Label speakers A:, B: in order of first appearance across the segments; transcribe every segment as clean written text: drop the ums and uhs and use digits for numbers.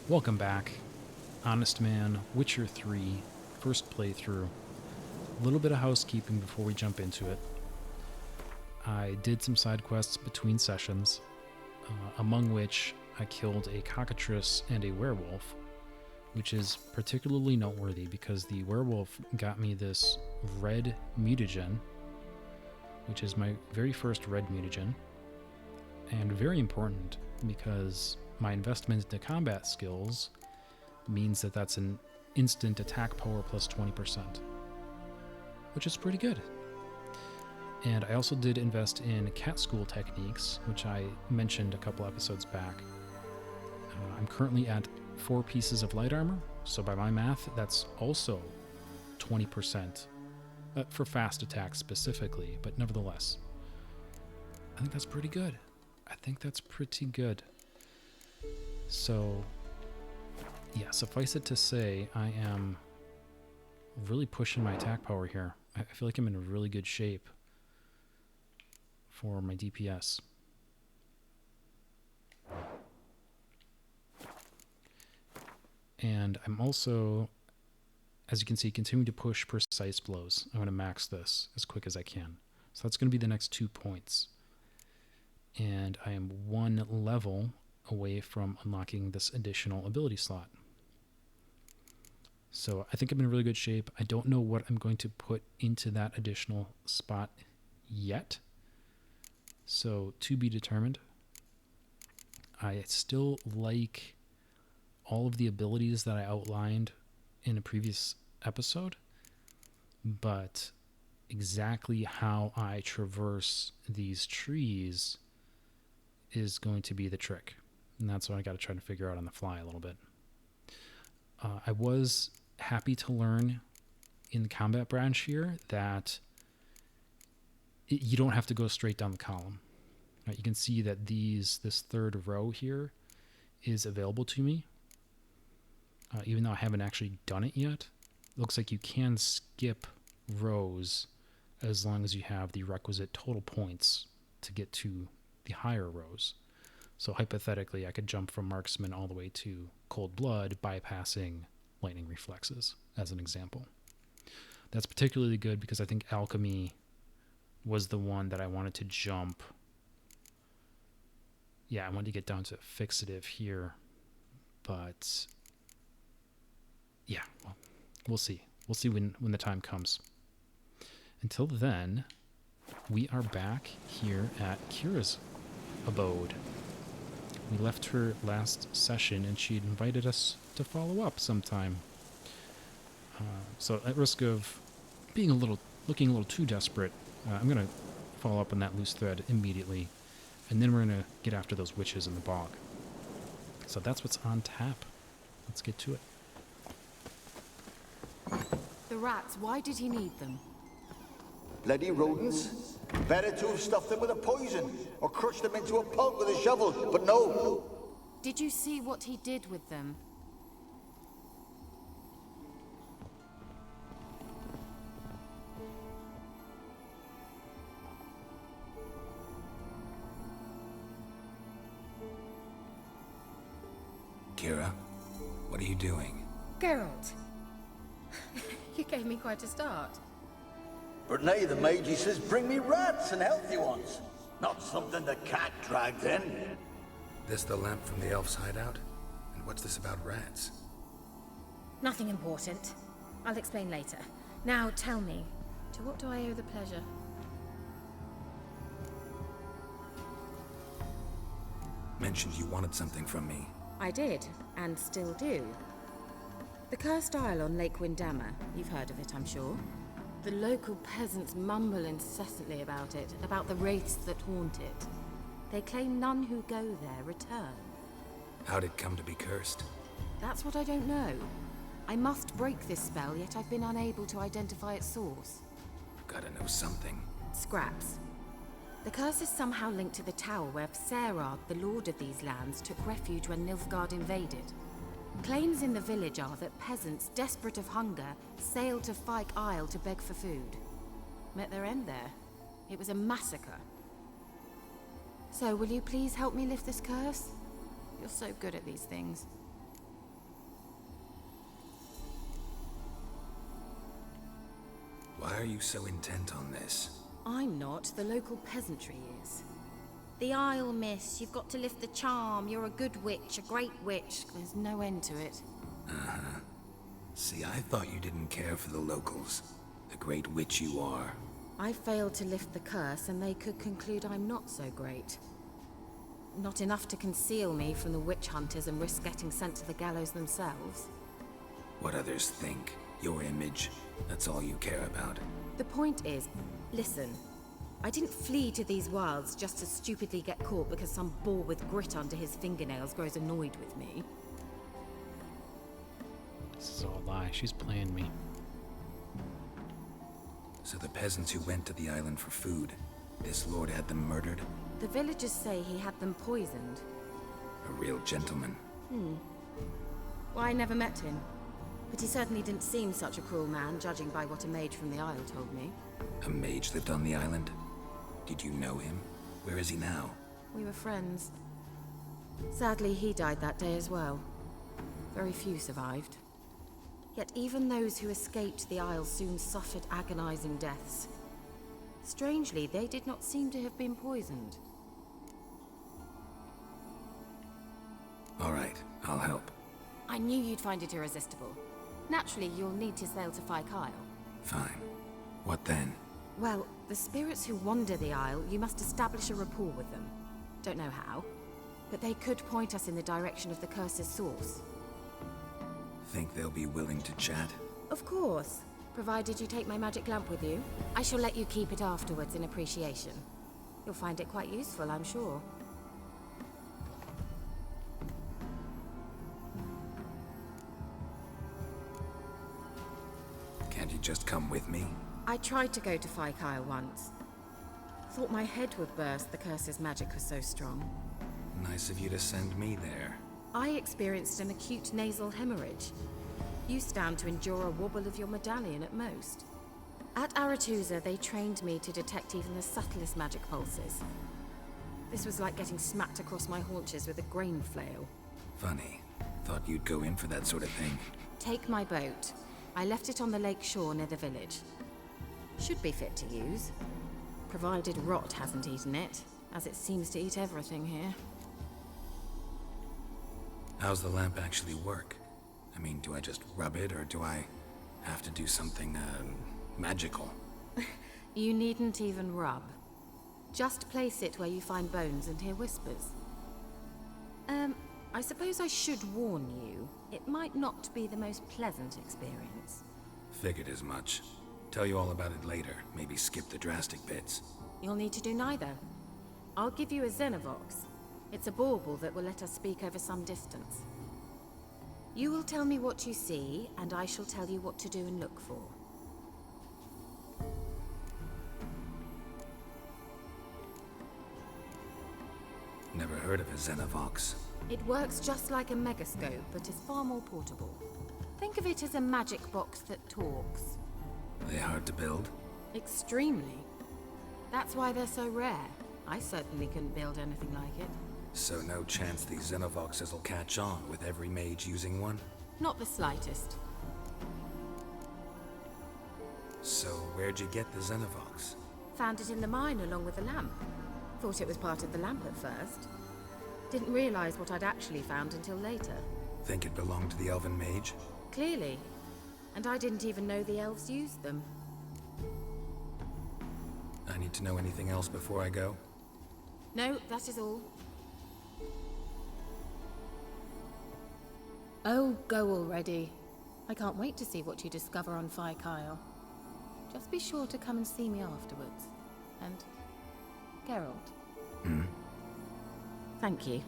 A: Welcome back. Honestman, Witcher 3, first playthrough. A little bit of housekeeping before we jump into it. I did some side quests between sessions, among which I killed a cockatrice and a werewolf, which is particularly noteworthy because the werewolf got me this red mutagen, which is my very first red mutagen, and very important because my investment into combat skills means that that's an instant attack power plus 20%, which is pretty good. And I also did invest in cat school techniques, which I mentioned a couple episodes back. I'm currently at 4 pieces of light armor, so by my math, that's also 20% for fast attacks specifically, but nevertheless, I think that's pretty good. So, yeah, suffice it to say, I am really pushing my attack power here. I feel like I'm in a really good shape for my DPS. And I'm also, as you can see, continuing to push precise blows. I'm going to max this as quick as I can. So that's going to be the next 2 points. And I am 1 level away from unlocking this additional ability slot. So I think I'm in really good shape. I don't know what I'm going to put into that additional spot yet. So to be determined. I still like all of the abilities that I outlined in a previous episode, but exactly how I traverse these trees is going to be the trick. And that's what I got to try to figure out on the fly a little bit. I was happy to learn in the combat branch here that you don't have to go straight down the column. Right? You can see that this third row here is available to me. Even though I haven't actually done it yet, it looks like you can skip rows as long as you have the requisite total points to get to the higher rows. So hypothetically, I could jump from Marksman all the way to Cold Blood, bypassing Lightning Reflexes, as an example. That's particularly good because I think Alchemy was the one that I wanted to jump. Yeah, I wanted to get down to Fixative here, but yeah, well, we'll see. We'll see when the time comes. Until then, we are back here at Keira's abode. We left her last session, and she invited us to follow up sometime. So at risk of looking a little too desperate, I'm going to follow up on that loose thread immediately, and then we're going to get after those witches in the bog. So that's what's on tap. Let's get to it.
B: The rats, why did he need them?
C: Bloody rodents. Better to have stuffed them with a poison, or crushed them into a pulp with a shovel, but no.
B: Did you see what he did with them?
D: Keira, what are you doing?
B: Geralt! You gave me quite a start.
C: But now the mage, he says, bring me rats and healthy ones. Not something the cat dragged in.
D: This the lamp from the elf's hideout? And what's this about rats?
E: Nothing important. I'll explain later. Now tell me, to what do I owe the pleasure?
D: Mentioned you wanted something from me.
E: I did, and still do. The cursed isle on Lake Windammer. You've heard of it, I'm sure.
B: The local peasants mumble incessantly about it, about the wraiths that haunt it.
E: They claim none who go there return.
D: How'd it come to be cursed?
B: That's what I don't know. I must break this spell, yet I've been unable to identify its source.
D: Gotta know something.
E: Scraps. The curse is somehow linked to the tower where Serad, the lord of these lands, took refuge when Nilfgaard invaded. Claims in the village are that peasants, desperate of hunger, sailed to Fyke Isle to beg for food. Met their end there. It was a massacre. So, will you please help me lift this curse? You're so good at these things.
D: Why are you so intent on this?
E: I'm not. The local peasantry is. The Isle, miss. You've got to lift the charm. You're a good witch, a great witch. There's no end to it.
D: Uh-huh. See, I thought you didn't care for the locals. The great witch you are.
E: I failed to lift the curse, and they could conclude I'm not so great. Not enough to conceal me from the witch hunters and risk getting sent to the gallows themselves.
D: What others think, your image, that's all you care about.
E: The point is, listen, I didn't flee to these wilds just to stupidly get caught because some boar with grit under his fingernails grows annoyed with me.
A: This is all a lie. She's playing me.
D: So the peasants who went to the island for food, this lord had them murdered?
E: The villagers say he had them poisoned.
D: A real gentleman.
E: Well, I never met him. But he certainly didn't seem such a cruel man, judging by what a mage from the Isle told me.
D: A mage lived on the island? Did you know him? Where is he now?
E: We were friends. Sadly, he died that day as well. Very few survived. Yet even those who escaped the Isle soon suffered agonizing deaths. Strangely, they did not seem to have been poisoned.
D: All right, I'll help.
E: I knew you'd find it irresistible. Naturally, you'll need to sail to Fairytale.
D: Fine. What then?
E: Well, the spirits who wander the Isle, you must establish a rapport with them. Don't know how, but they could point us in the direction of the curse's source.
D: Think they'll be willing to chat?
E: Of course, provided you take my magic lamp with you. I shall let you keep it afterwards in appreciation. You'll find it quite useful, I'm sure.
D: Can't you just come with me?
E: I tried to go to Fairytale once. Thought my head would burst, the curse's magic was so strong.
D: Nice of you to send me there.
E: I experienced an acute nasal hemorrhage. You stand to endure a wobble of your medallion at most. At Aretusa, they trained me to detect even the subtlest magic pulses. This was like getting smacked across my haunches with a grain flail.
D: Funny. Thought you'd go in for that sort of thing.
E: Take my boat. I left it on the lake shore near the village. Should be fit to use. Provided rot hasn't eaten it, as it seems to eat everything here.
D: How's the lamp actually work? I mean, do I just rub it, or do I have to do something, magical?
E: You needn't even rub. Just place it where you find bones and hear whispers. I suppose I should warn you, it might not be the most pleasant experience.
D: Figured as much. Tell you all about it later, maybe skip the drastic bits.
E: You'll need to do neither. I'll give you a Xenovox. It's a bauble that will let us speak over some distance. You will tell me what you see, and I shall tell you what to do and look for.
D: Never heard of a Xenovox.
E: It works just like a megascope, but is far more portable. Think of it as a magic box that talks.
D: Are they hard to build?
E: Extremely. That's why they're so rare. I certainly couldn't build anything like it.
D: So no chance these Xenovoxes will catch on with every mage using one?
E: Not the slightest.
D: So where'd you get the Xenovox?
E: Found it in the mine along with the lamp. Thought it was part of the lamp at first. Didn't realize what I'd actually found until later.
D: Think it belonged to the elven mage?
E: Clearly. And I didn't even know the elves used them.
D: I need to know anything else before I go?
E: No, that is all. Oh, go already. I can't wait to see what you discover on Fairytale. Just be sure to come and see me afterwards. And Geralt. Thank you.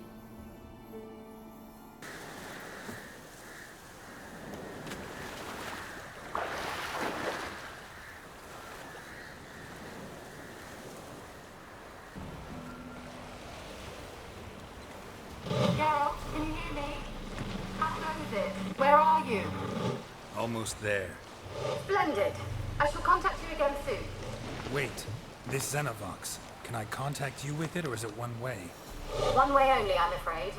B: Geralt, can you hear me? How close is it? Where are you?
D: Almost there.
B: Splendid. I shall contact you again soon.
D: Wait, this Xenovox. Can I contact you with it, or is it one way?
B: One way only, I'm afraid.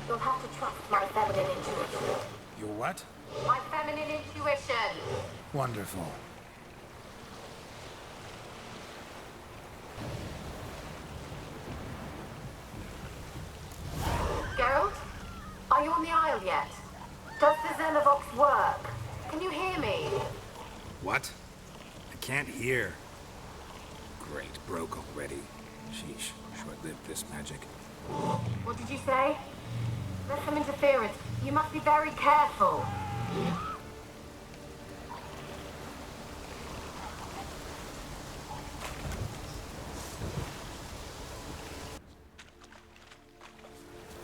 B: You'll have to trust my feminine intuition.
D: Your what?
B: My feminine intuition.
D: Wonderful.
E: this work? Can you hear me?
D: What? I can't hear. Great, broke already. Sheesh, short-lived this magic.
E: What did you say? There's some interference. You must be very careful.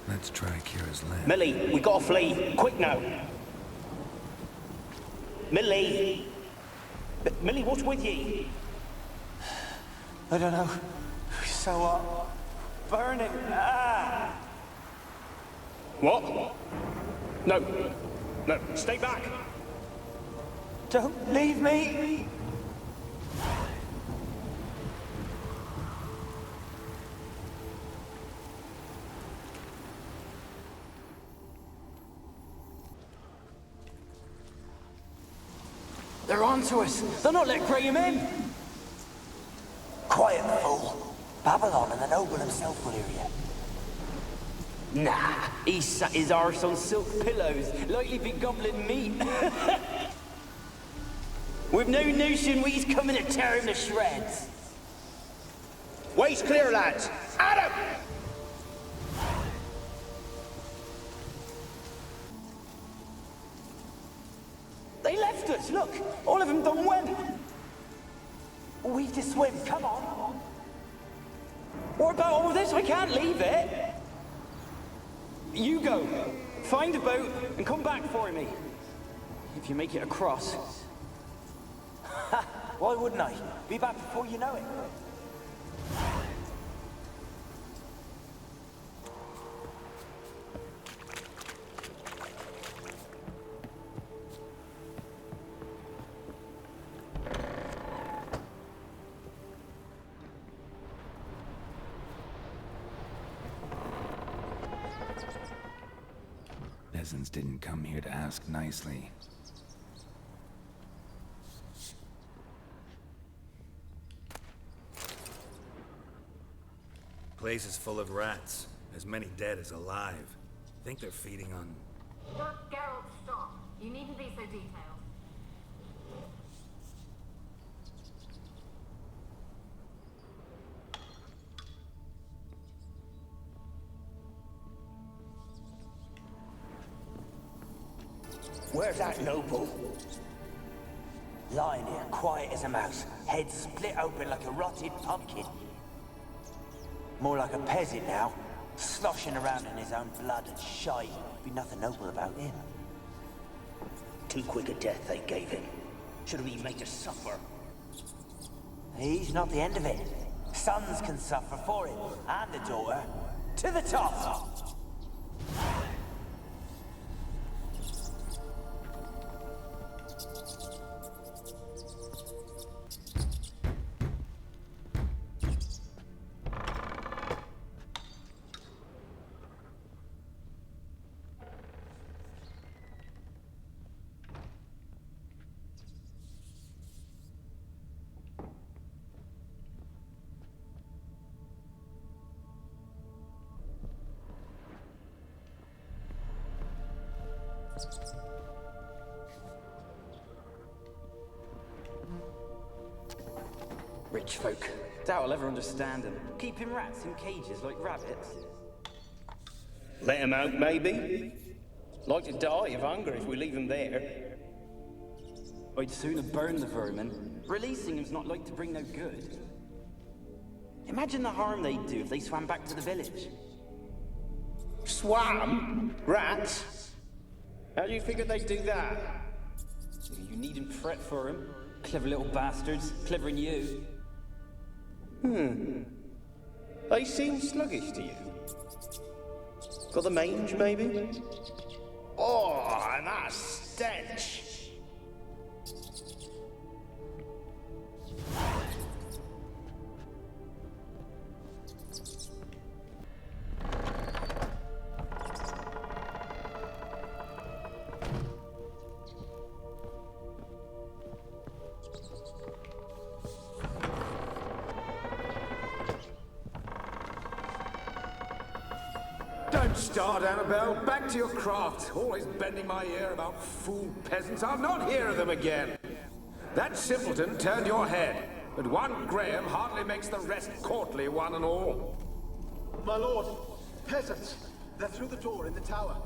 D: Let's try Kira's lamp.
F: Millie, we gotta flee. Quick now. Millie! Millie, what's with ye? I don't know. So hot. Burning. Ah! What? No. No, stay back. Don't leave me. They're onto us. They'll not let Graham in.
G: Quiet, fool. Babylon and the noble himself will hear you.
F: Nah, he sat his arse on silk pillows, like he'd be gobbling meat. We've no notion he's coming to tear him to shreds. Way's clear, lads. Adam! They left us, look. All of them done went.
G: We have to swim, come on.
F: What about all this? I can't leave it. You go. Find a boat and come back for me. If you make it across.
G: Why wouldn't I? Be back before you know it.
D: Peasants didn't come here to ask nicely. Place is full of rats. As many dead as alive. Think they're feeding on...
E: Geralt, stop. You needn't be so detailed.
G: Where's that noble? Lying here, quiet as a mouse, head split open like a rotted pumpkin. More like a peasant now, sloshing around in his own blood and shite. Be nothing noble about him.
F: Too quick a death they gave him. Should have been made to suffer.
G: He's not the end of it. Sons can suffer for it, and a daughter. To the top!
F: Rich folk. Doubt I'll ever understand them. Keeping rats in cages like rabbits. Let them out, maybe. Like to die of hunger if we leave them there. I'd sooner burn the vermin. Releasing them's not like to bring no good. Imagine the harm they'd do if they swam back to the village. Swam? Rats? How do you figure they'd do that? You needn't fret for them. Clever little bastards. Clever than you. They seem sluggish to you. Got the mange, maybe? Oh, and that stench! Don't
H: start, Annabelle. Back to your craft. Always bending my ear about fool peasants. I'll not hear of them again. That simpleton turned your head, but one Graham hardly makes the rest courtly, one and all.
C: My lord, peasants. They're through the door in the tower.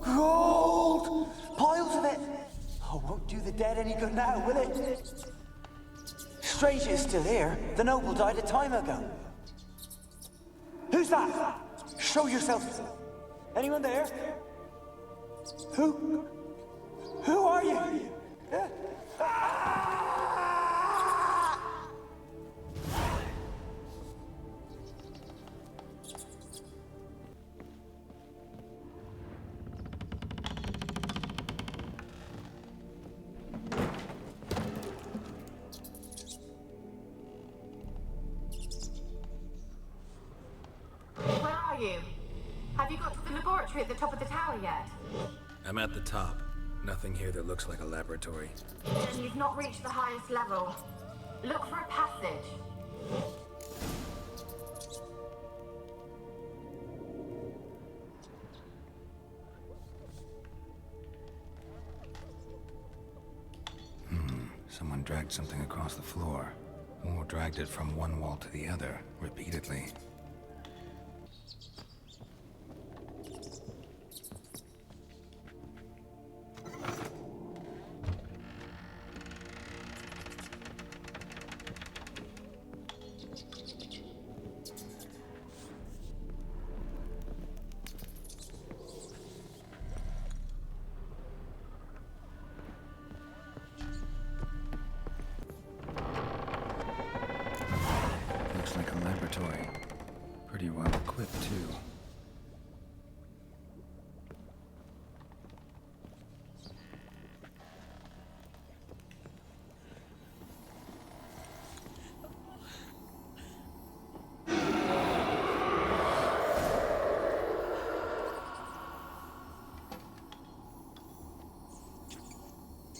G: Gold! Piles of it! Oh, won't do the dead any good now, will it? Strange it's still here. The noble died a time ago. Who's that? Show yourself. Anyone there? Who? Who are you? Ah!
E: Have you got to the laboratory at the top of the tower yet?
D: I'm at the top. Nothing here that looks like a laboratory.
E: Then you've not reached the highest level. Look for a passage.
D: Someone dragged something across the floor. Or dragged it from one wall to the other, repeatedly. Like a laboratory. Pretty well equipped, too.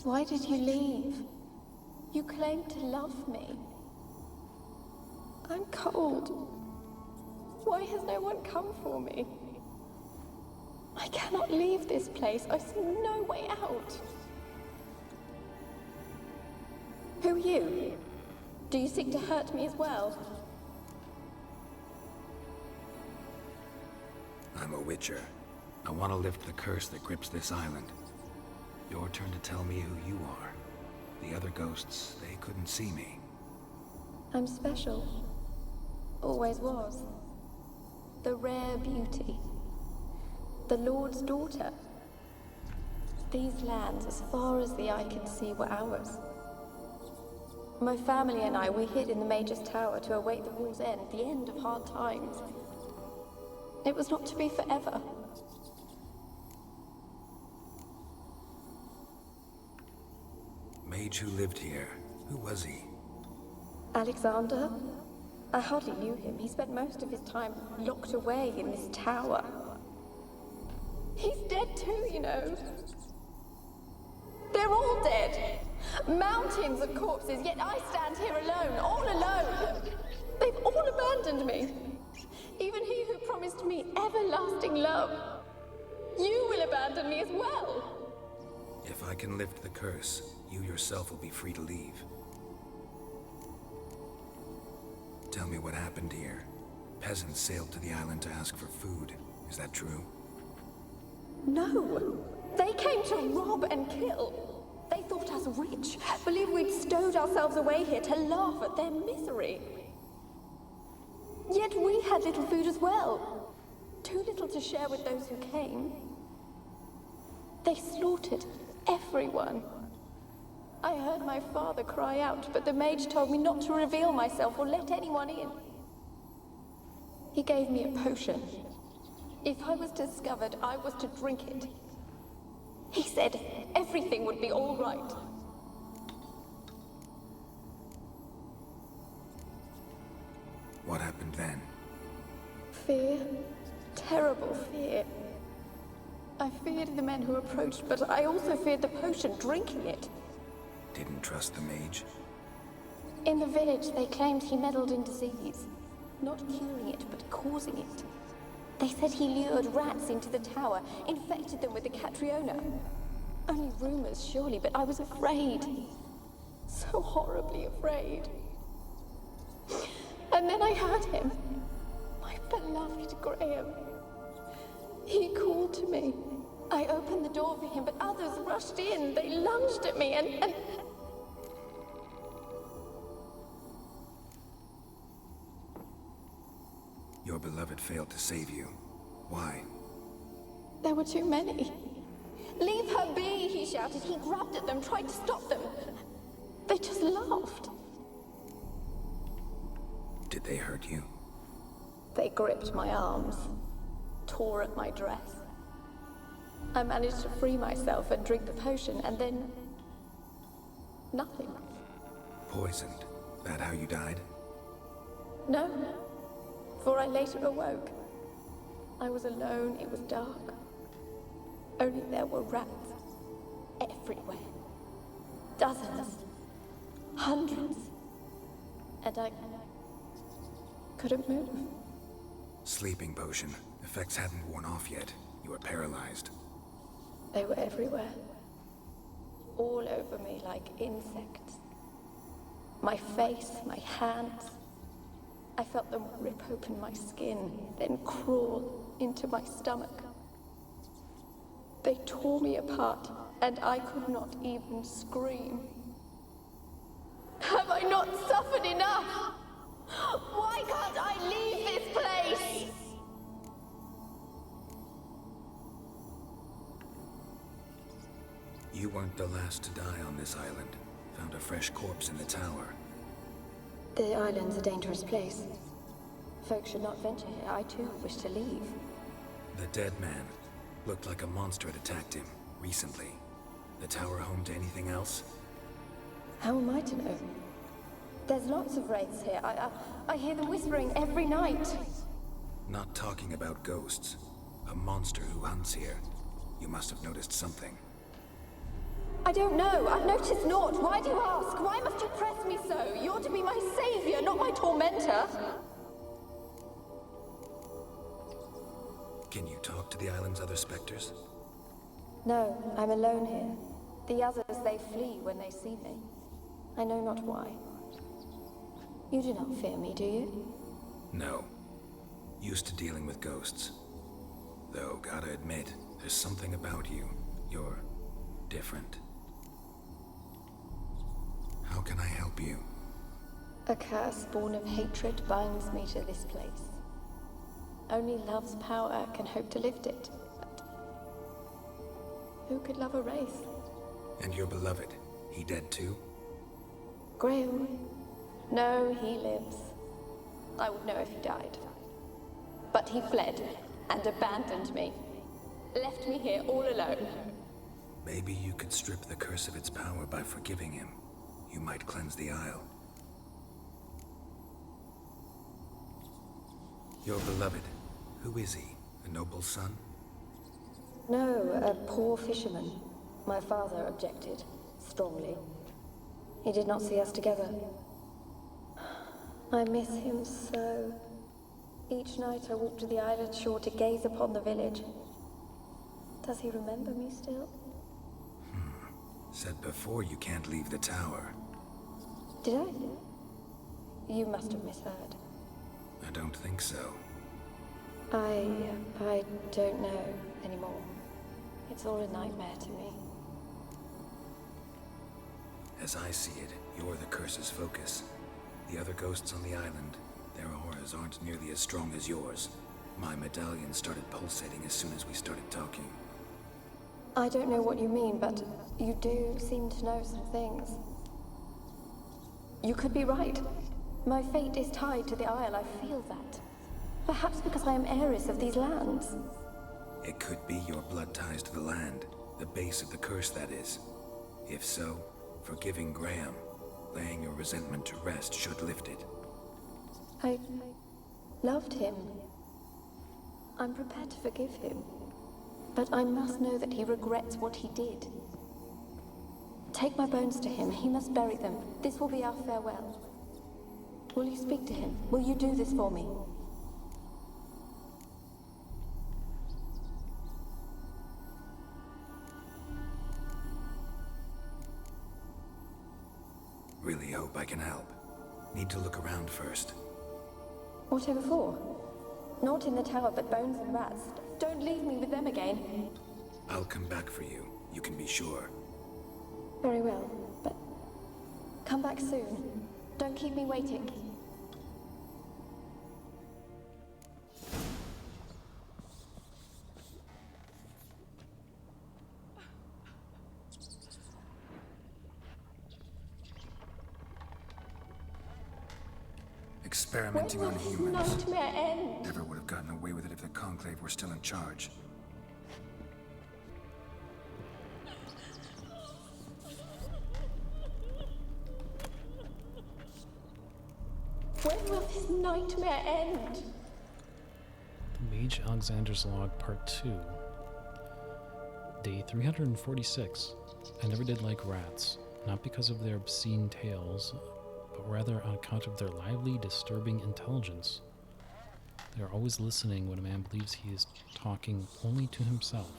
I: Why did you leave? You claimed to love me. I'm cold. Why has no one come for me? I cannot leave this place. I see no way out. Who are you? Do you seek to hurt me as well?
D: I'm a witcher. I want to lift the curse that grips this island. Your turn to tell me who you are. The other ghosts, they couldn't see me.
I: I'm special. Always was. The rare beauty. The Lord's daughter. These lands, as far as the eye could see, were ours. My family and I, we hid in the Mage's Tower to await the war's end, the end of hard times. It was not to be forever.
D: Mage who lived here. Who was he?
I: Alexander? I hardly knew him. He spent most of his time locked away in this tower. He's dead too, you know. They're all dead. Mountains of corpses, yet I stand here alone, all alone. They've all abandoned me. Even he who promised me everlasting love. You will abandon me as well.
D: If I can lift the curse, you yourself will be free to leave. Tell me what happened here. Peasants sailed to the island to ask for food. Is that true?
I: No! They came to rob and kill. They thought us rich, believed we'd stowed ourselves away here to laugh at their misery. Yet we had little food as well. Too little to share with those who came. They slaughtered everyone. I heard my father cry out, but the mage told me not to reveal myself or let anyone in. He gave me a potion. If I was discovered, I was to drink it. He said everything would be all right.
D: What happened then?
I: Fear. Terrible fear. I feared the men who approached, but I also feared the potion, drinking it.
D: Didn't trust the mage?
I: In the village, they claimed he meddled in disease. Not curing it, but causing it. They said he lured rats into the tower, infected them with the Catriona. Only rumors, surely, but I was afraid. So horribly afraid. And then I heard him. My beloved Graham. He called to me. I opened the door for him, but others rushed in. They lunged at me and...
D: Your beloved failed to save you. Why?
I: There were too many. Leave her be, he shouted. He grabbed at them, tried to stop them. They just laughed.
D: Did they hurt you?
I: They gripped my arms, tore at my dress. I managed to free myself and drink the potion, and then... nothing.
D: Poisoned? That how you died?
I: No, for I later awoke. I was alone, it was dark. Only there were rats. Everywhere. Dozens. Hundreds. And I... couldn't move.
D: Sleeping potion. Effects hadn't worn off yet. You were paralyzed.
I: They were everywhere. All over me like insects. My face, my hands. I felt them rip open my skin, then crawl into my stomach. They tore me apart, and I could not even scream. Have I not suffered enough? Why can't I leave this place?
D: You weren't the last to die on this island. Found a fresh corpse in the tower.
I: The island's a dangerous place. Folk should not venture here. I too wish to leave.
D: The dead man. Looked like a monster had attacked him, recently. The tower home to anything else?
I: How am I to know? There's lots of wraiths here. I hear them whispering every night.
D: Not talking about ghosts. A monster who hunts here. You must have noticed something.
I: I don't know. I've noticed naught. Why do you ask? Why must you press me so? You're to be my savior, not my tormentor.
D: Can you talk to the island's other specters?
I: No, I'm alone here. The others, they flee when they see me. I know not why. You do not fear me, do you?
D: No. Used to dealing with ghosts. Though, gotta admit, there's something about you. You're different. How can I help you?
I: A curse born of hatred binds me to this place. Only love's power can hope to lift it. But who could love a wraith?
D: And your beloved, he dead too?
I: Graham? No, he lives. I would know if he died. But he fled and abandoned me. Left me here all alone.
D: Maybe you could strip the curse of its power by forgiving him. You might cleanse the isle. Your beloved, who is he? A noble son?
I: No, a poor fisherman. My father objected, strongly. He did not see us together. I miss him so. Each night I walk to the island shore to gaze upon the village. Does he remember me still?
D: Said before you can't leave the tower.
I: Did I? You must have misheard.
D: I don't think so.
I: I don't know anymore. It's all a nightmare to me.
D: As I see it, you're the curse's focus. The other ghosts on the island, their auras aren't nearly as strong as yours. My medallion started pulsating as soon as we started talking.
I: I don't know what you mean, but you do seem to know some things. You could be right. My fate is tied to the Isle, I feel that. Perhaps because I am heiress of these lands.
D: It could be your blood ties to the land, the base of the curse, that is. If so, forgiving Graham, laying your resentment to rest should lift it.
I: I loved him. I'm prepared to forgive him. But I must know that he regrets what he did. Take my bones to him. He must bury them. This will be our farewell. Will you speak to him? Will you do this for me?
D: Really hope I can help. Need to look around first.
I: Whatever for? Not in the tower, but bones and rats. Don't leave me with them again.
D: I'll come back for you, you can be sure.
I: Very well, but come back soon. Don't keep me waiting.
D: Experimenting
I: When
D: on
I: will this
D: humans.
I: nightmare end?
D: Never would have gotten away with it if the Conclave were still in charge.
I: When will this nightmare end?
A: The Mage Alexander's Log Part 2. Day 346. I never did like rats, not because of their obscene tales, but rather on account of their lively, disturbing intelligence. They are always listening when a man believes he is talking only to himself.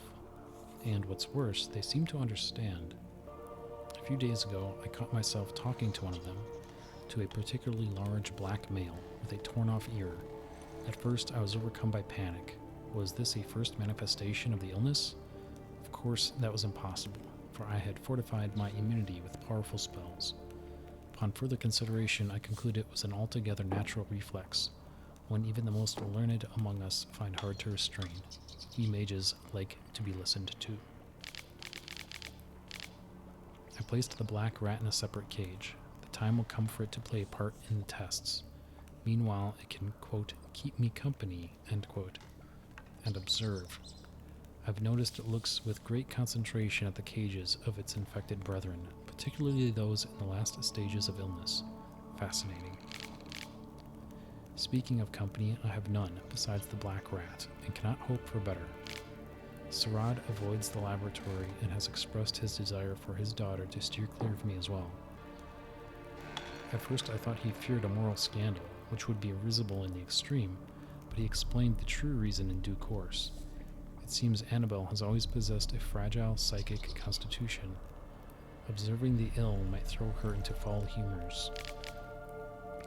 A: And what's worse, they seem to understand. A few days ago, I caught myself talking to one of them, to a particularly large black male with a torn-off ear. At first, I was overcome by panic. Was this a first manifestation of the illness? Of course, that was impossible, for I had fortified my immunity with powerful spells. Upon further consideration, I concluded it was an altogether natural reflex, one even the most learned among us find hard to restrain. We mages like to be listened to. I placed the black rat in a separate cage. The time will come for it to play a part in the tests. Meanwhile, it can, quote, keep me company, end quote, and observe. I've noticed it looks with great concentration at the cages of its infected brethren, particularly those in the last stages of illness. Fascinating. Speaking of company, I have none besides the black rat, and cannot hope for better. Sarad avoids the laboratory and has expressed his desire for his daughter to steer clear of me as well. At first I thought he feared a moral scandal, which would be risible in the extreme, but he explained the true reason in due course. It seems Annabelle has always possessed a fragile psychic constitution. Observing the ill might throw her into foul humors.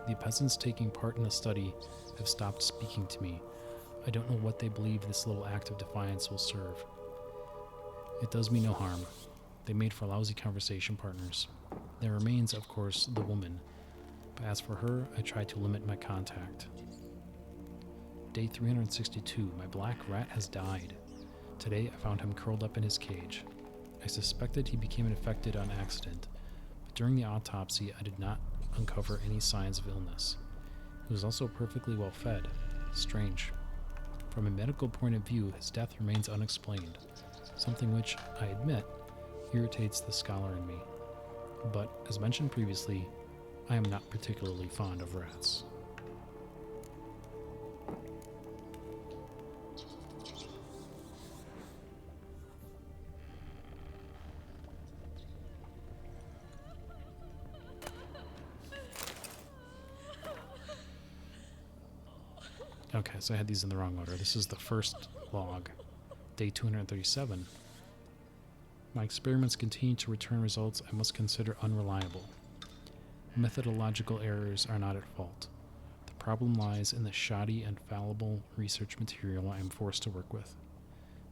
A: The peasants taking part in the study have stopped speaking to me. I don't know what they believe this little act of defiance will serve. It does me no harm. They made for lousy conversation partners. There remains, of course, the woman, but as for her, I try to limit my contact. Day 362, my black rat has died. Today, I found him curled up in his cage. I suspected he became infected on accident, but during the autopsy, I did not uncover any signs of illness. He was also perfectly well fed. Strange. From a medical point of view, his death remains unexplained, something which, I admit, irritates the scholar in me. But, as mentioned previously, I am not particularly fond of rats. Okay, so I had these in the wrong order. This is the first log, day 237. My experiments continue to return results I must consider unreliable. methodological errors are not at fault. The problem lies in the shoddy and fallible research material I am forced to work with.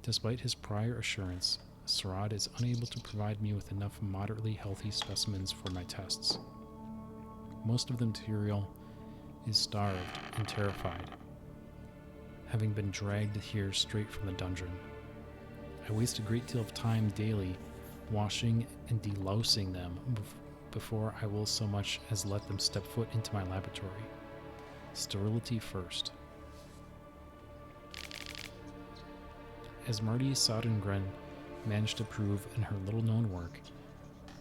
A: Despite his prior assurance, Sarad is unable to provide me with enough moderately healthy specimens for my tests. Most of the material is starved and terrified, having been dragged here straight from the dungeon. I waste a great deal of time daily washing and delousing them before I will so much as let them step foot into my laboratory. Sterility first. As Marty Sodengren managed to prove in her little-known work,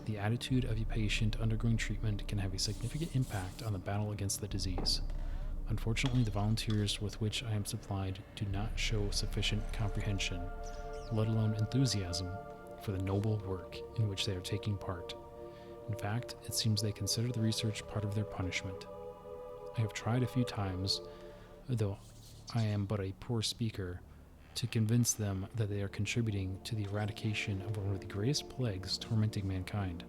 A: the attitude of a patient undergoing treatment can have a significant impact on the battle against the disease. Unfortunately, the volunteers with which I am supplied do not show sufficient comprehension, let alone enthusiasm, for the noble work in which they are taking part. In fact, it seems they consider the research part of their punishment. I have tried a few times, though I am but a poor speaker, to convince them that they are contributing to the eradication of one of the greatest plagues tormenting mankind.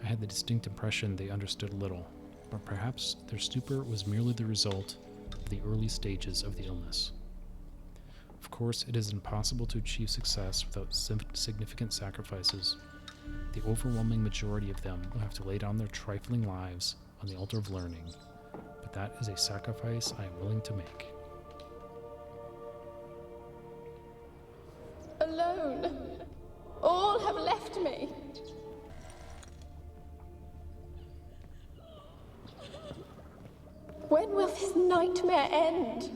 A: I had the distinct impression they understood little, but perhaps their stupor was merely the result of the early stages of the illness. Of course, it is impossible to achieve success without significant sacrifices. The overwhelming majority of them will have to lay down their trifling lives on the altar of learning, but that is a sacrifice I am willing to make.
I: Alone. All have left me. When will this nightmare end?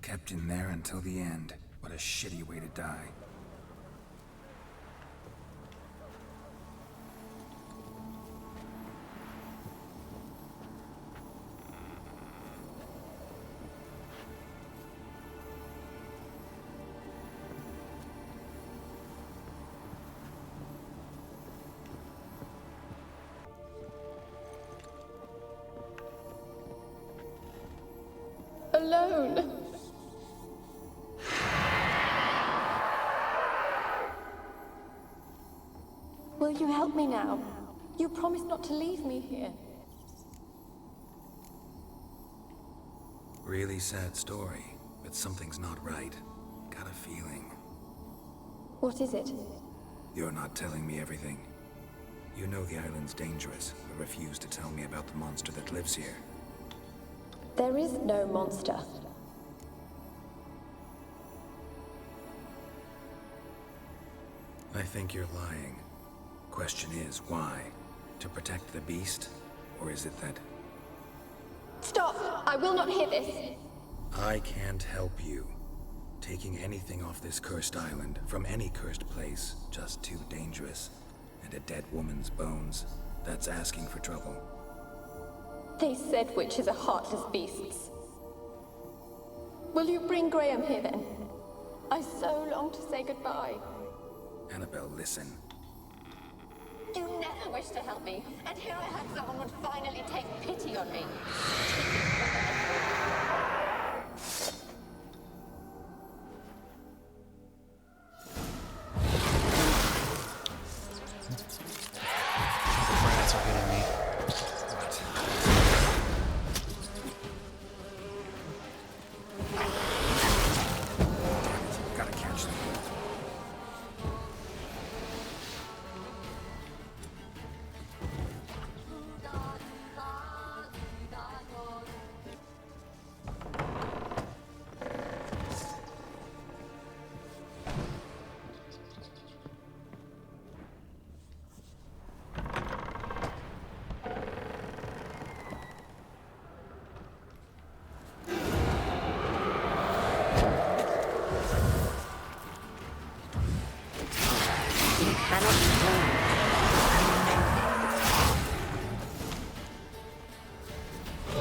D: Kept in there until the end. What a shitty way to die.
I: Alone. Will you help me now? You promised not to leave me here.
D: Really sad story, but something's not right. Got a feeling.
I: What is it?
D: You're not telling me everything. You know the island's dangerous, but refuse to tell me about the monster that lives here.
I: There is no monster.
D: I think you're lying. Question is, why? To protect the beast? Or is it that...
I: Stop! I will not hear this!
D: I can't help you. Taking anything off this cursed island, from any cursed place, just too dangerous. And a dead woman's bones, that's asking for trouble.
I: They said witches are heartless beasts. Will you bring Graham here then? I so long to say goodbye.
D: Annabelle, listen.
I: You never wished to help me, and here I had someone would finally take pity on me.
A: Rats are hitting me.
D: Gotta catch them.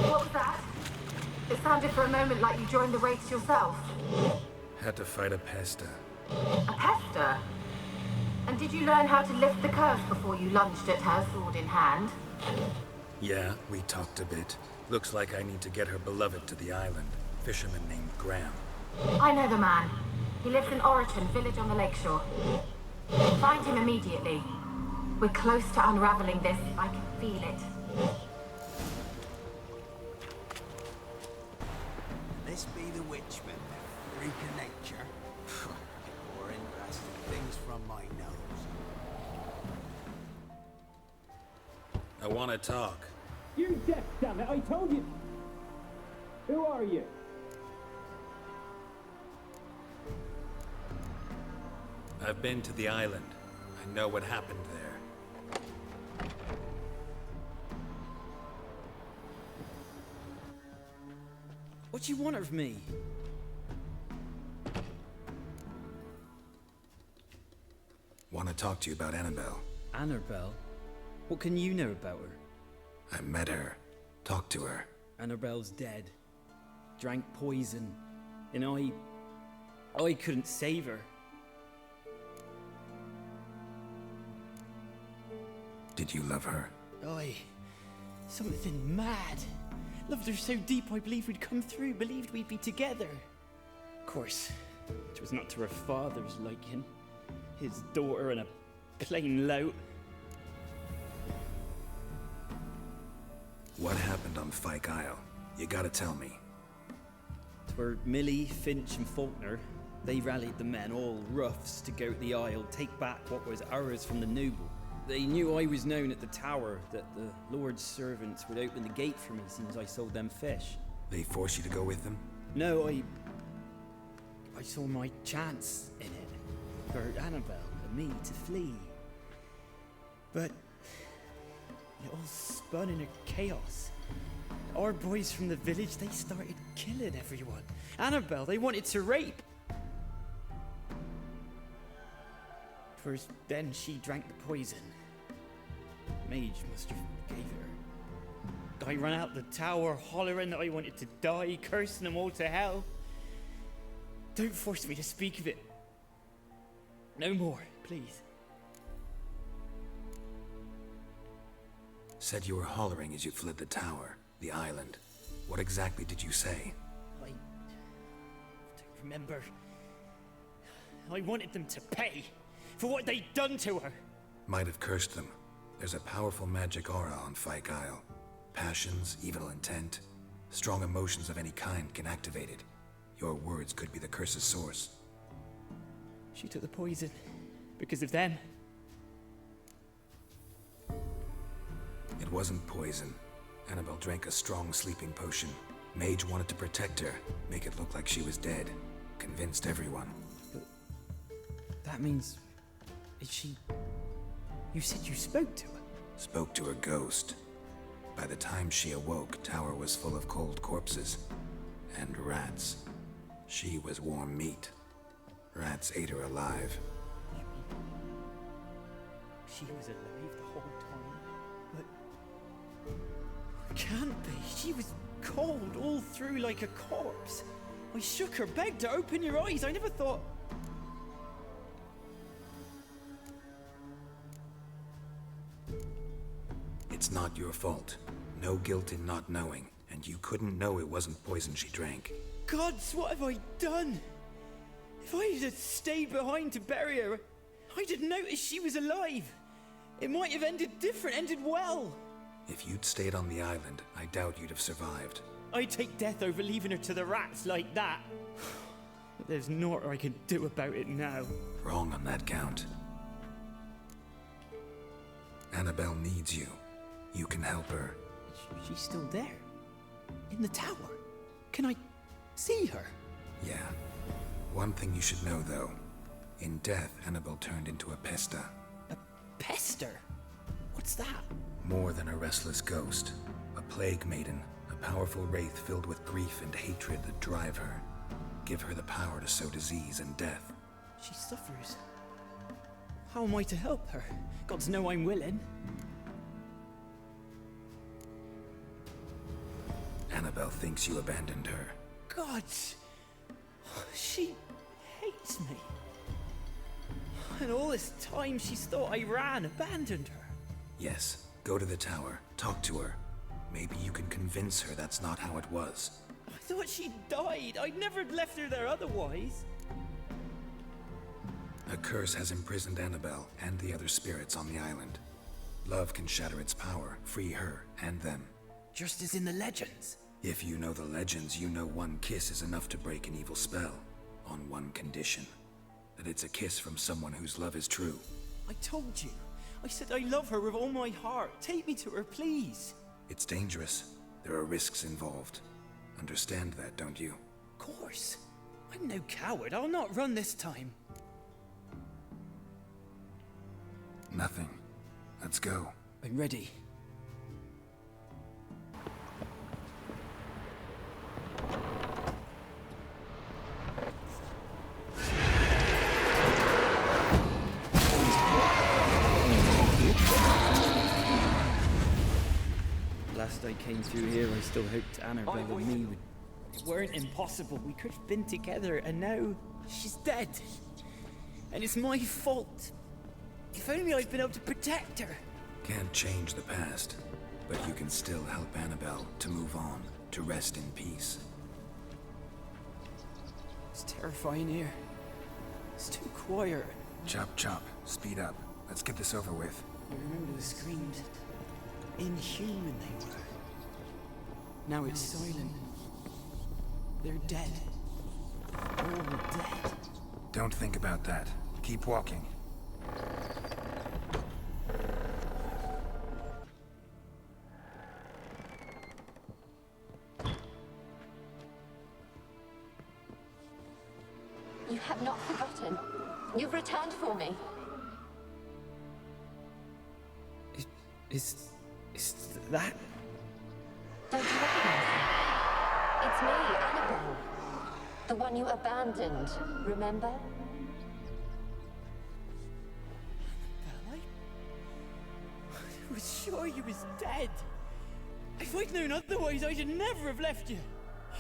E: What was that? It sounded for a moment like you joined the race yourself.
D: Had to fight a pester.
E: A pester?
B: And did you learn how to lift the curse before you lunged at her, sword in hand?
D: Yeah, we talked a bit. Looks like I need to get her beloved to the island. Fisherman named Graham.
B: I know the man. He lives in Oriton, village on the lakeshore. Find him immediately. We're close to unraveling this. I can feel it.
G: This be the witchman, freak of nature. More interesting things from my nose.
D: I want to talk.
F: You're deaf, damn it! I told you. Who are you?
D: I've been to the island. I know what happened there.
J: What do you want of me?
D: Want to talk to you about Annabelle.
J: Annabelle? What can you know about her?
D: I met her. Talked to her.
J: Annabelle's dead. Drank poison. And I couldn't save her.
D: Did you love her?
J: Something mad. Loved her so deep I believed we'd come through, believed we'd be together. Of course, it was not to her father's liking. His daughter and a plain lout.
D: What happened on Fyke Isle? You gotta tell me.
J: Twere Millie, Finch and Faulkner. They rallied the men, all roughs, to go to the Isle, take back what was ours from the noble. They knew I was known at the tower, that the Lord's servants would open the gate for me since I sold them fish.
D: They forced you to go with them?
J: No, I saw my chance in it. For Annabelle and me to flee. But it all spun in a chaos. Our boys from the village, they started killing everyone. Annabelle, they wanted to rape. First, then she drank the poison. Mage must have gave it her. I ran out the tower hollering that I wanted to die, cursing them all to hell. Don't force me to speak of it. No more, please.
D: Said you were hollering as you fled the tower, the island. What exactly did you say?
J: I don't remember. I wanted them to pay for what they'd done to her.
D: Might have cursed them. There's a powerful magic aura on Fyke Isle. Passions, evil intent, strong emotions of any kind can activate it. Your words could be the curse's source.
J: She took the poison because of them.
D: It wasn't poison. Annabelle drank a strong sleeping potion. Mage wanted to protect her, make it look like she was dead. Convinced everyone.
J: But that means... Is she... You said you spoke to her?
D: Spoke to her ghost. By the time she awoke, tower was full of cold corpses. And rats. She was warm meat. Rats ate her alive.
J: You mean... She was alive the whole time? But... Can't be. She was cold all through like a corpse. I shook her, begged her, open your eyes. I never thought...
D: It's not your fault. No guilt in not knowing, and you couldn't know it wasn't poison she drank.
J: Gods, what have I done? If I had stayed behind to bury her, I'd have noticed she was alive. It might have ended different, ended well.
D: If you'd stayed on the island, I doubt you'd have survived.
J: I'd take death over leaving her to the rats like that. But there's naught I can do about it now.
D: Wrong on that count. Annabelle needs you. You can help her.
J: She's still there. In the tower. Can I see her?
D: Yeah. One thing you should know, though. In death, Annabelle turned into a pesta.
J: A pester? What's that?
D: More than a restless ghost. A plague maiden. A powerful wraith filled with grief and hatred that drive her. Give her the power to sow disease and death.
J: She suffers. How am I to help her? Gods know I'm willing.
D: Annabelle thinks you abandoned her.
J: Gods! She hates me. And all this time she's thought I abandoned her.
D: Yes, go to the tower, talk to her. Maybe you can convince her that's not how it was.
J: I thought she died. I'd never left her there otherwise.
D: A curse has imprisoned Annabelle and the other spirits on the island. Love can shatter its power, free her and them.
J: Just as in the legends.
D: If you know the legends, you know one kiss is enough to break an evil spell. On one condition. That it's a kiss from someone whose love is true.
J: I told you. I said I love her with all my heart. Take me to her, please.
D: It's dangerous. There are risks involved. Understand that, don't you?
J: Of course. I'm no coward. I'll not run this time.
D: Nothing. Let's go.
J: I'm ready. Last I came through here, I still hoped Annabelle and me weren't impossible. We could have been together, and now she's dead. And it's my fault. If only I'd been able to protect her.
D: Can't change the past, but you can still help Annabelle to move on, to rest in peace.
J: It's terrifying here. It's too quiet.
D: Chop chop, speed up. Let's get this over with.
J: I remember the screams. Inhuman they were. Now it's silent. They're dead. All dead.
D: Don't think about that. Keep walking.
I: You have not forgotten. You've returned for me.
J: Is that?
I: Don't you recognize me? It's me, Annabelle. The one you abandoned, remember?
J: I was sure you was dead. If I'd known otherwise, I'd never have left you.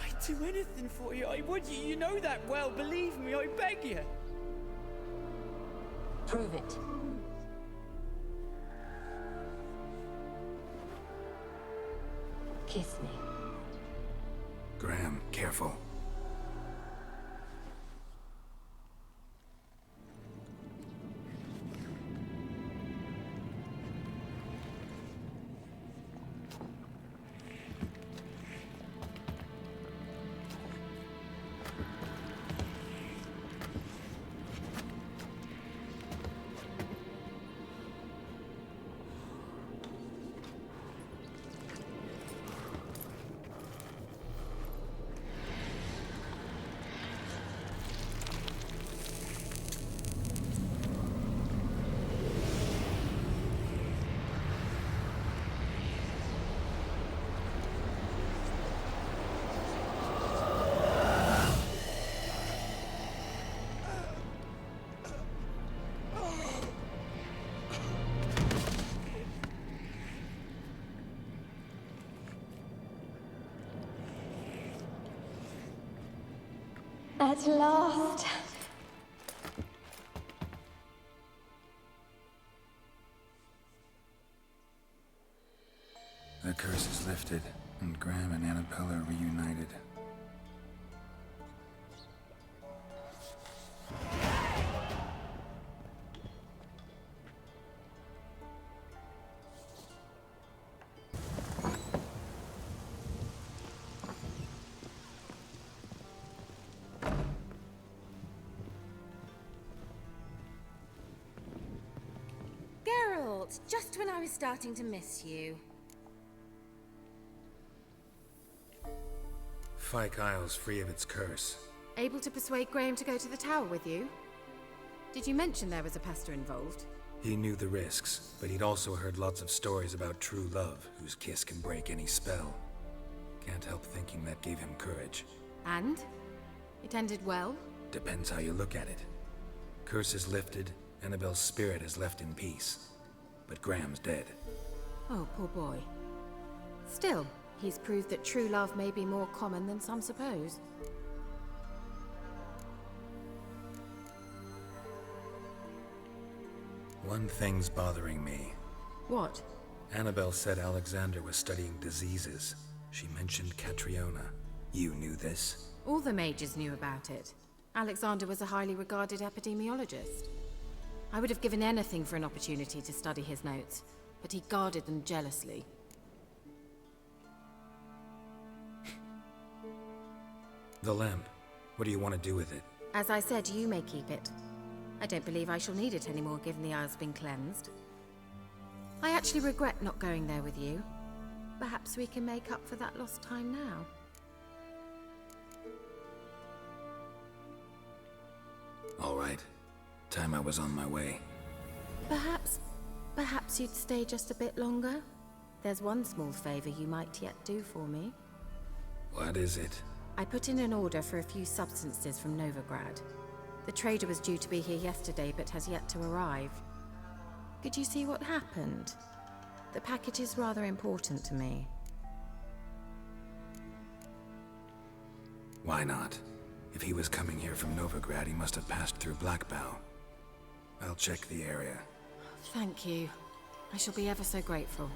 J: I'd do anything for you. I would. You know that well. Believe me, I beg you.
I: Prove it. Kiss me.
D: Graham, careful.
I: At last.
D: The curse is lifted, and Graham and Annabelle are reunited.
E: Geralt, just when I was starting to miss you.
D: Fyke Isle's free of its curse.
E: Able to persuade Graham to go to the tower with you? Did you mention there was a pester involved?
D: He knew the risks, but he'd also heard lots of stories about true love, whose kiss can break any spell. Can't help thinking that gave him courage.
E: And? It ended well?
D: Depends how you look at it. Curse is lifted, Annabelle's spirit is left in peace. But Graham's dead.
E: Oh, poor boy. Still, he's proved that true love may be more common than some suppose.
D: One thing's bothering me.
E: What?
D: Annabelle said Alexander was studying diseases. She mentioned Catriona. You knew this?
E: All the mages knew about it. Alexander was a highly regarded epidemiologist. I would have given anything for an opportunity to study his notes, but he guarded them jealously.
D: The lamp. What do you want to do with it?
E: As I said, you may keep it. I don't believe I shall need it anymore, given the Isle's been cleansed. I actually regret not going there with you. Perhaps we can make up for that lost time now.
D: All right. Time I was on my way.
E: Perhaps you'd stay just a bit longer? There's one small favor you might yet do for me.
D: What is it?
E: I put in an order for a few substances from Novigrad. The trader was due to be here yesterday, but has yet to arrive. Could you see what happened? The package is rather important to me.
D: Why not? If he was coming here from Novigrad, he must have passed through Blackbow. I'll check the area.
E: Thank you. I shall be ever so grateful.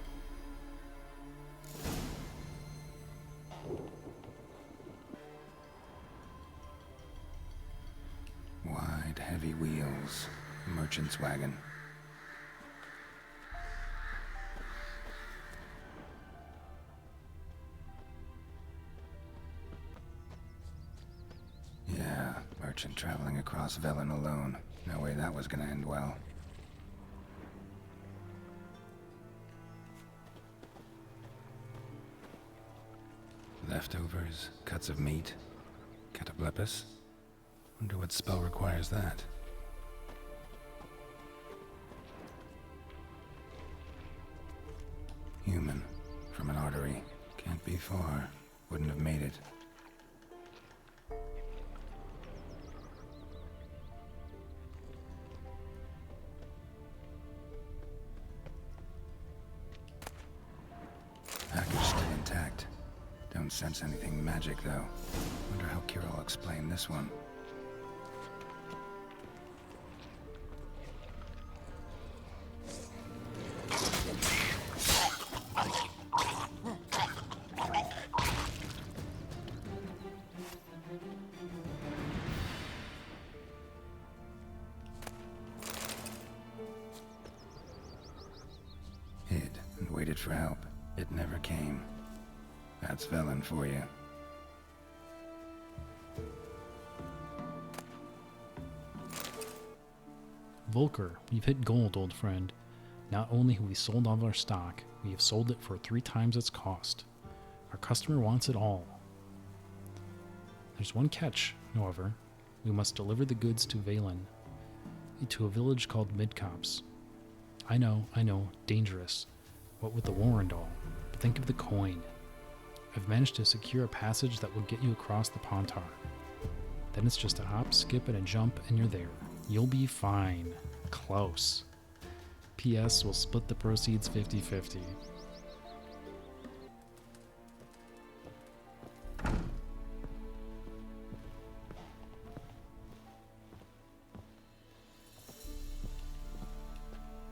D: Wide, heavy wheels. Merchant's wagon. Yeah, merchant traveling across Velen alone. No way that was gonna end well. Leftovers, cuts of meat, cataplepis. Wonder what spell requires that. Human, from an artery. Can't be far. Wouldn't have made it. Package still intact. Don't sense anything magic, though. Wonder how Keira will explain this one. Hid and waited for help. It never came. That's Velen for you.
A: Volker, we've hit gold, old friend. Not only have we sold all of our stock, we have sold it for 3 times its cost. Our customer wants it all. There's one catch, however. We must deliver the goods to Velen, to a village called Midcops. I know, dangerous. What with the war and all. But think of the coin. I've managed to secure a passage that will get you across the Pontar. Then it's just a hop, skip, and a jump, and you're there. You'll be fine. Close. P.S. We'll split the proceeds 50-50.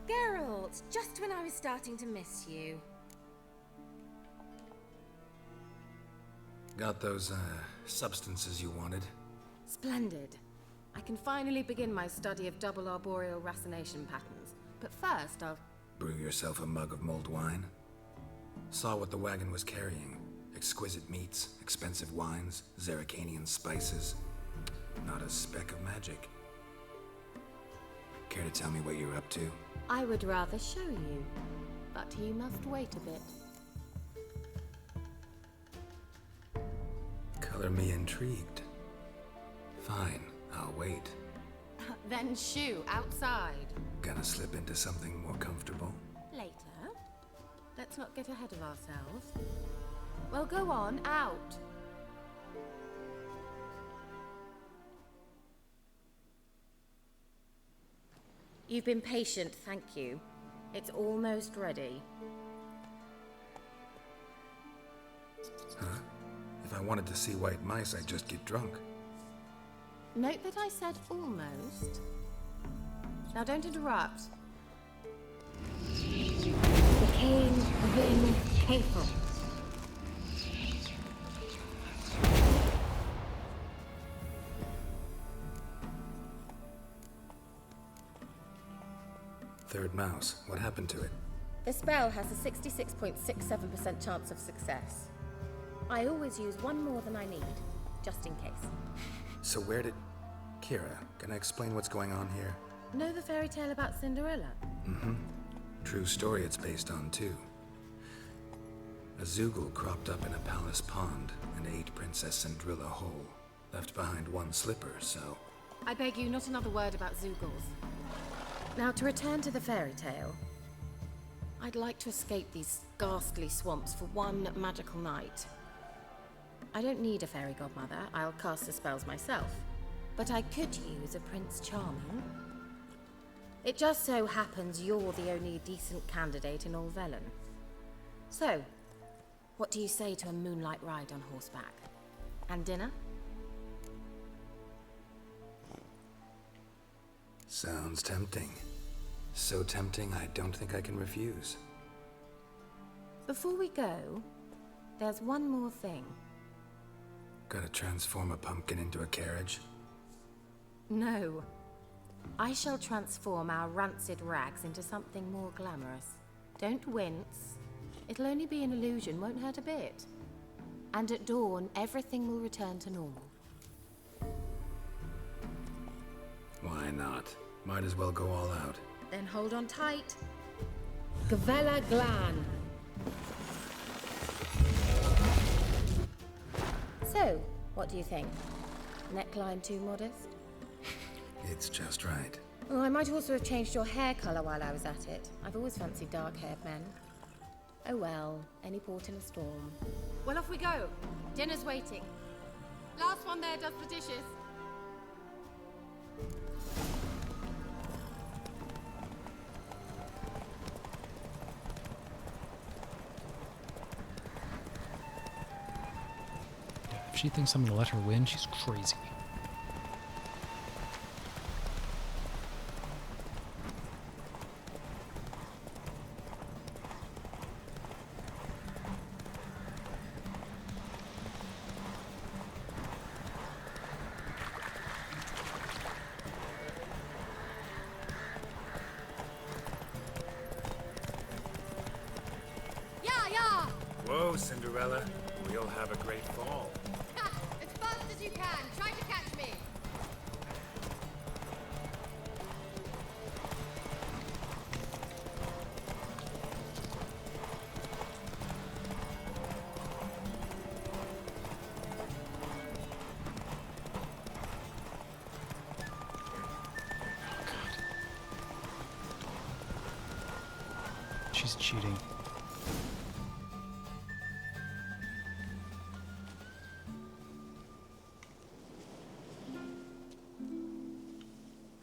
E: Geralt, just when I was starting to miss you.
D: Got those, substances you wanted?
E: Splendid. I can finally begin my study of double arboreal racination patterns. But first, I'll...
D: Brew yourself a mug of mulled wine? Saw what the wagon was carrying. Exquisite meats, expensive wines, Zerrikanian spices. Not a speck of magic. Care to tell me what you're up to?
E: I would rather show you, but you must wait a bit.
D: Color me intrigued. Fine, I'll wait.
E: Then shoo, outside.
D: Gonna slip into something more comfortable?
E: Later. Let's not get ahead of ourselves. Well, go on, out. You've been patient, thank you. It's almost ready.
D: Huh? If I wanted to see white mice, I'd just get drunk.
E: Note that I said almost. Now don't interrupt. King Vin Hateful.
D: Third mouse. What happened to it?
E: The spell has a 66.67% chance of success. I always use one more than I need, just in case.
D: So where did... Keira, can I explain what's going on here?
E: Know the fairy tale about Cinderella?
D: Mm-hmm. True story it's based on, too. A Zoogle cropped up in a palace pond and ate Princess Cinderella whole. Left behind one slipper, so...
E: I beg you, not another word about Zoogles. Now, to return to the fairy tale, I'd like to escape these ghastly swamps for one magical night. I don't need a fairy godmother, I'll cast the spells myself. But I could use a Prince Charming. It just so happens you're the only decent candidate in all Velen. So, what do you say to a moonlight ride on horseback? And dinner?
D: Sounds tempting. So tempting, I don't think I can refuse.
E: Before we go, there's one more thing.
D: Gotta transform a pumpkin into a carriage?
E: No. I shall transform our rancid rags into something more glamorous. Don't wince. It'll only be an illusion, won't hurt a bit. And at dawn, everything will return to normal.
D: Why not? Might as well go all out.
E: Then hold on tight. Gavella Glan. So, what do you think? Neckline too modest?
D: It's just right.
E: Oh, I might also have changed your hair colour while I was at it. I've always fancied dark-haired men. Oh well, any port in a storm. Well, off we go. Dinner's waiting. Last one there does the dishes.
A: If she thinks I'm gonna let her win, she's crazy.
D: Whoa, Cinderella. We'll have a great fall.
E: As fast as you can. Try to catch me.
A: She's cheating.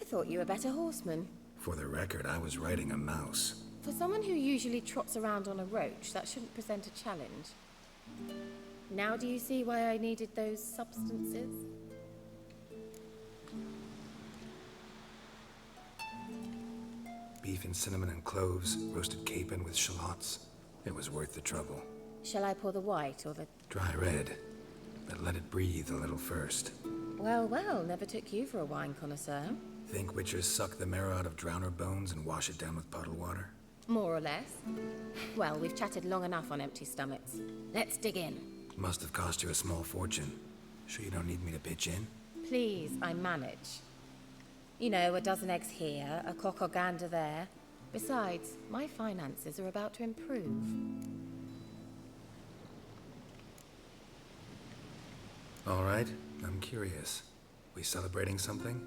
E: I thought you were a better horseman.
D: For the record, I was riding a mouse.
E: For someone who usually trots around on a roach, that shouldn't present a challenge. Now do you see why I needed those substances?
D: Beef and cinnamon and cloves, roasted capon with shallots. It was worth the trouble.
E: Shall I pour the white or the...
D: Dry red, but let it breathe a little first.
E: Well, well, never took you for a wine connoisseur.
D: Think witchers suck the marrow out of drowner bones and wash it down with puddle water?
E: More or less. Well, we've chatted long enough on empty stomachs. Let's dig in.
D: Must have cost you a small fortune. Sure you don't need me to pitch in?
E: Please, I manage. You know, a dozen eggs here, a cock or gander there. Besides, my finances are about to improve.
D: All right, I'm curious. We celebrating something?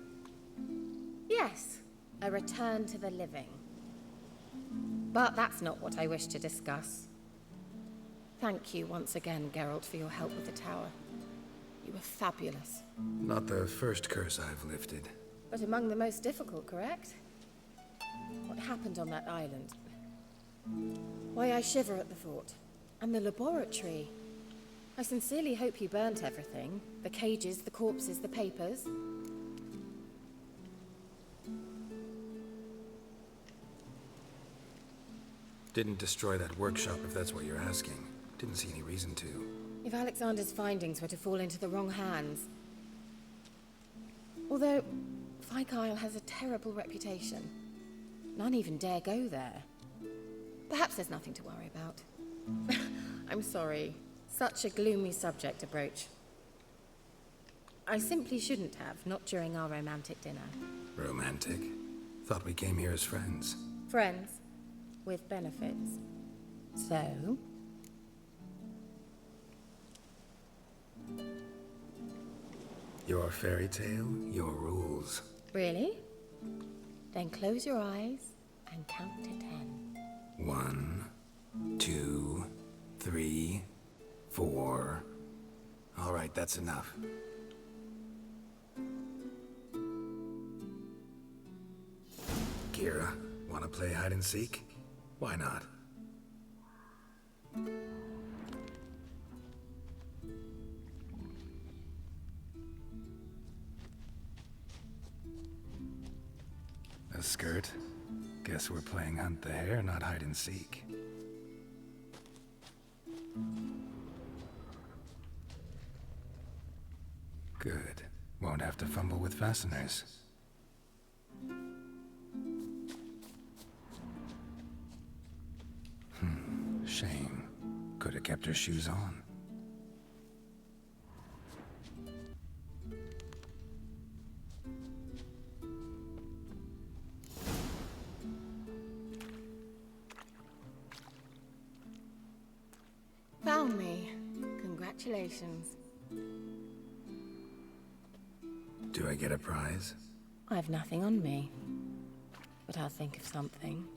E: Yes, a return to the living. But that's not what I wish to discuss. Thank you once again, Geralt, for your help with the tower. You were fabulous.
D: Not the first curse I've lifted.
E: But among the most difficult, correct? What happened on that island? Why, I shiver at the thought. And the laboratory. I sincerely hope you burnt everything. The cages, the corpses, the papers.
D: Didn't destroy that workshop, if that's what you're asking. Didn't see any reason to.
E: If Alexander's findings were to fall into the wrong hands... Although, Fairytale has a terrible reputation. None even dare go there. Perhaps there's nothing to worry about. I'm sorry. Such a gloomy subject to broach. I simply shouldn't have, not during our romantic dinner.
D: Romantic? Thought we came here as friends.
E: Friends. With benefits. So?
D: Your fairy tale, your rules.
E: Really? Then close your eyes and count to 10.
D: 1, 2, 3, 4. All right, that's enough. Keira, wanna play hide and seek? Why not? A skirt? Guess we're playing hunt the hare, not hide and seek. Good. Won't have to fumble with fasteners. Shame. Could have kept her shoes on.
E: Found me. Congratulations.
D: Do I get a prize?
E: I have nothing on me. But I'll think of something.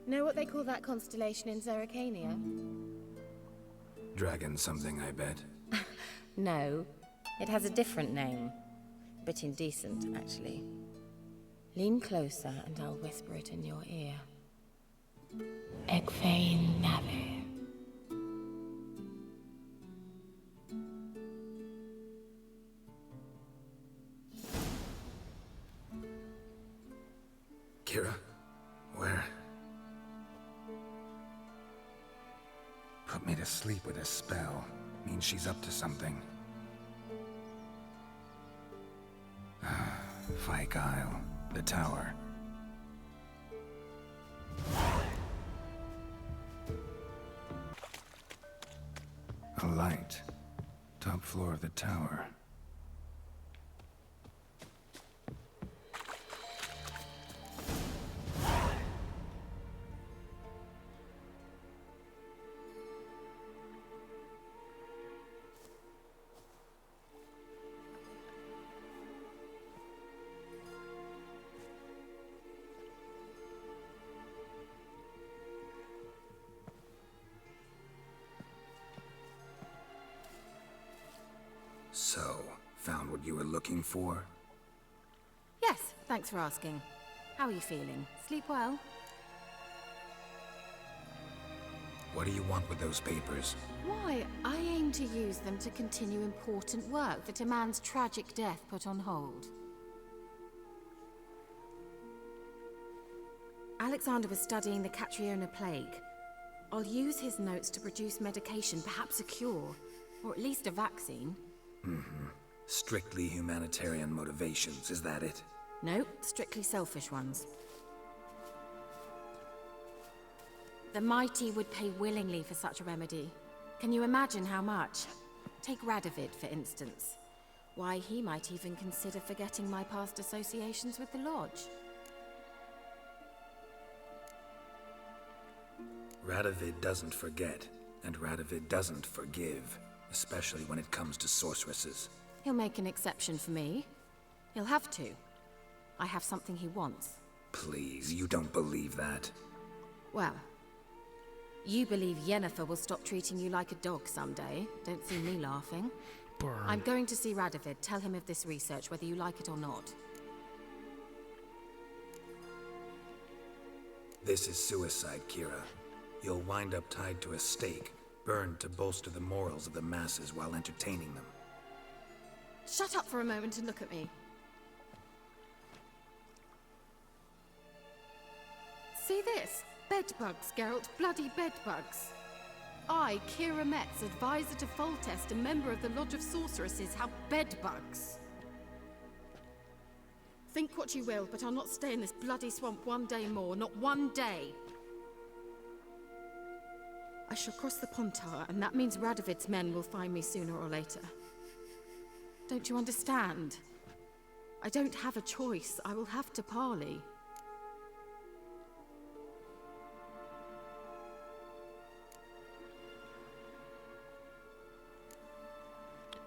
E: Know what they call that constellation in Zerrikania?
D: Dragon something, I bet.
E: No, it has a different name. Bit indecent, actually. Lean closer and I'll whisper it in your ear. Egfain Nave.
D: Keira? Where? Put me to sleep with a spell. Means she's up to something. Fairytale, the tower. A light. Top floor of the tower. So, found what you were looking for?
E: Yes, thanks for asking. How are you feeling? Sleep well?
D: What do you want with those papers?
E: Why, I aim to use them to continue important work that a man's tragic death put on hold. Alexander was studying the Catriona plague. I'll use his notes to produce medication, perhaps a cure, or at least a vaccine.
D: Strictly humanitarian motivations, is that it?
E: No, strictly selfish ones. The mighty would pay willingly for such a remedy. Can you imagine how much? Take Radovid, for instance. Why, he might even consider forgetting my past associations with the Lodge.
D: Radovid doesn't forget, and Radovid doesn't forgive, especially when it comes to sorceresses.
E: He'll make an exception for me. He'll have to. I have something he wants.
D: Please, you don't believe that.
E: Well, you believe Yennefer will stop treating you like a dog someday. Don't see me laughing.
A: Burn.
E: I'm going to see Radovid. Tell him of this research, whether you like it or not.
D: This is suicide, Keira. You'll wind up tied to a stake, burned to bolster the morals of the masses while entertaining them.
E: Shut up for a moment and look at me. See this? Bedbugs, Geralt. Bloody bedbugs. I, Keira Metz, advisor to Foltest and member of the Lodge of Sorceresses, have bedbugs. Think what you will, but I'll not stay in this bloody swamp one day more. Not one day. I shall cross the Pontar, and that means Radovid's men will find me sooner or later. Don't you understand? I don't have a choice. I will have to parley.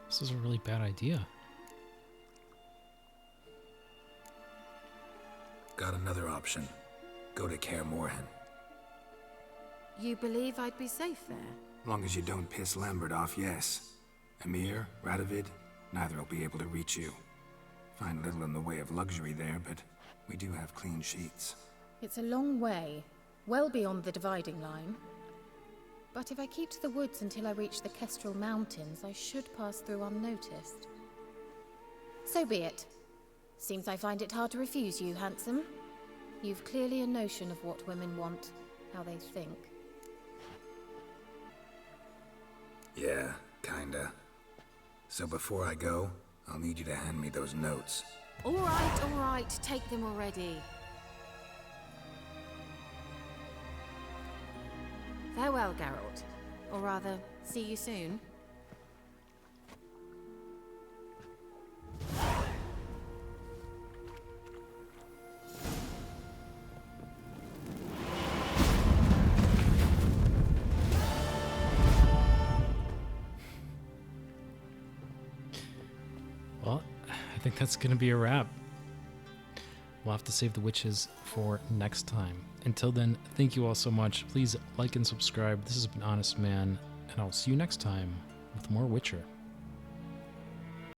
A: This is a really bad idea.
D: Got another option. Go to Kaer Morhen.
E: You believe I'd be safe there?
D: Long as you don't piss Lambert off, yes. Emir, Radovid, neither will be able to reach you. Find little in the way of luxury there, but we do have clean sheets.
E: It's a long way, well beyond the dividing line. But if I keep to the woods until I reach the Kestrel Mountains, I should pass through unnoticed. So be it. Seems I find it hard to refuse you, handsome. You've clearly a notion of what women want, how they think.
D: Yeah, kinda. So before I go, I'll need you to hand me those notes.
E: All right, take them already. Farewell, Geralt. Or rather, see you soon.
A: Well, I think that's going to be a wrap. We'll have to save the witches for next time. Until then, thank you all so much. Please like and subscribe. This has been Honest Man, and I'll see you next time with more Witcher.